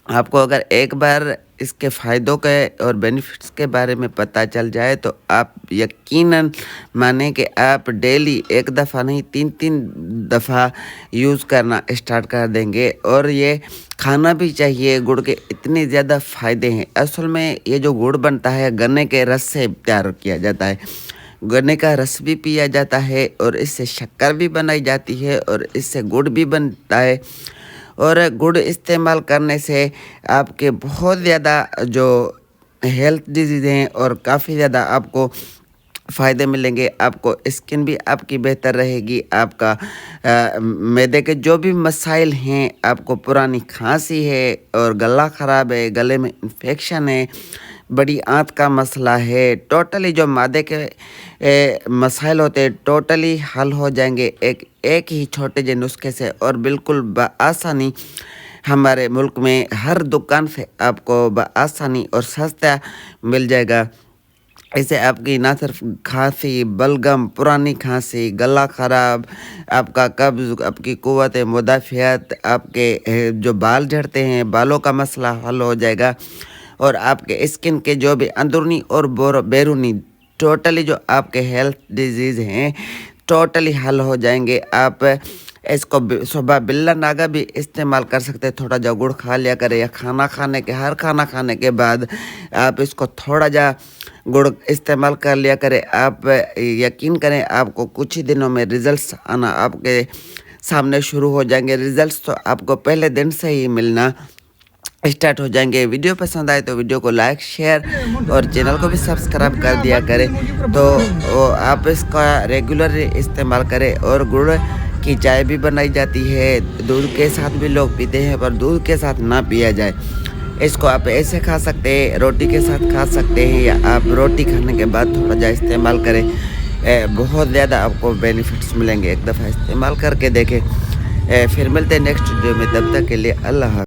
آپ کو اگر ایک بار اس کے فائدوں کے اور بینیفٹس کے بارے میں پتہ چل جائے تو آپ یقیناً مانیں کہ آپ ڈیلی ایک دفعہ نہیں 3 دفعہ یوز کرنا اسٹارٹ کر دیں گے۔ اور یہ کھانا بھی چاہیے، گڑ کے اتنے زیادہ فائدے ہیں۔ اصل میں یہ جو گڑ بنتا ہے گنے کے رس سے تیار کیا جاتا ہے، گنے کا رس بھی پیا جاتا ہے اور اس سے شکر بھی بنائی جاتی ہے اور اس سے گڑ بھی بنتا ہے۔ اور گڑ استعمال کرنے سے آپ کے بہت زیادہ جو ہیلتھ ڈیزیز ہیں اور کافی زیادہ آپ کو فائدے ملیں گے۔ آپ کو اسکن بھی آپ کی بہتر رہے گی، آپ کا معدے کے جو بھی مسائل ہیں، آپ کو پرانی کھانسی ہے اور گلا خراب ہے، گلے میں انفیکشن ہے، بڑی آنت کا مسئلہ ہے، ٹوٹلی جو معدے کے مسائل ہوتے ہیں ٹوٹلی حل ہو جائیں گے ایک ہی چھوٹے جے نسخے سے، اور بالکل بآسانی ہمارے ملک میں ہر دکان سے آپ کو بآسانی اور سستا مل جائے گا۔ اسے آپ کی نہ صرف کھانسی، بلغم، پرانی کھانسی، گلا خراب، آپ کا قبض، آپ کی قوت مدافعت، آپ کے جو بال جھڑتے ہیں بالوں کا مسئلہ حل ہو جائے گا، اور آپ کے اسکن کے جو بھی اندرونی اور بیرونی ٹوٹلی جو آپ کے ہیلتھ ڈیزیز ہیں ٹوٹلی حل ہو جائیں گے۔ آپ اس کو صبح بلا ناگا بھی استعمال کر سکتے ہیں، تھوڑا جا گڑ کھا لیا کرے، یا ہر کھانا کھانے کے بعد آپ اس کو تھوڑا جا گڑ استعمال کر لیا کرے۔ آپ یقین کریں آپ کو کچھ ہی دنوں میں ریزلٹس آنا آپ کے سامنے شروع ہو جائیں گے۔ ریزلٹس تو آپ کو پہلے دن سے ہی ملنا اسٹارٹ ہو جائیں گے۔ ویڈیو پسند آئے تو ویڈیو کو لائک، شیئر اور چینل کو بھی سبسکرائب کر دیا کریں، تو آپ اس کا ریگولر استعمال کریں۔ اور گڑ کی چائے بھی بنائی جاتی ہے، دودھ کے ساتھ بھی لوگ پیتے ہیں، پر دودھ کے ساتھ نہ پیا جائے۔ اس کو آپ ایسے کھا سکتے ہیں، روٹی کے ساتھ کھا سکتے ہیں، یا آپ روٹی کھانے کے بعد تھوڑا جا استعمال کریں۔ بہت زیادہ آپ کو بینیفٹس ملیں گے، ایک دفعہ استعمال کر کے دیکھیں۔ پھر ملتے ہیں نیکسٹ ویڈیو میں، تب تک کے لیے اللہ حافظ۔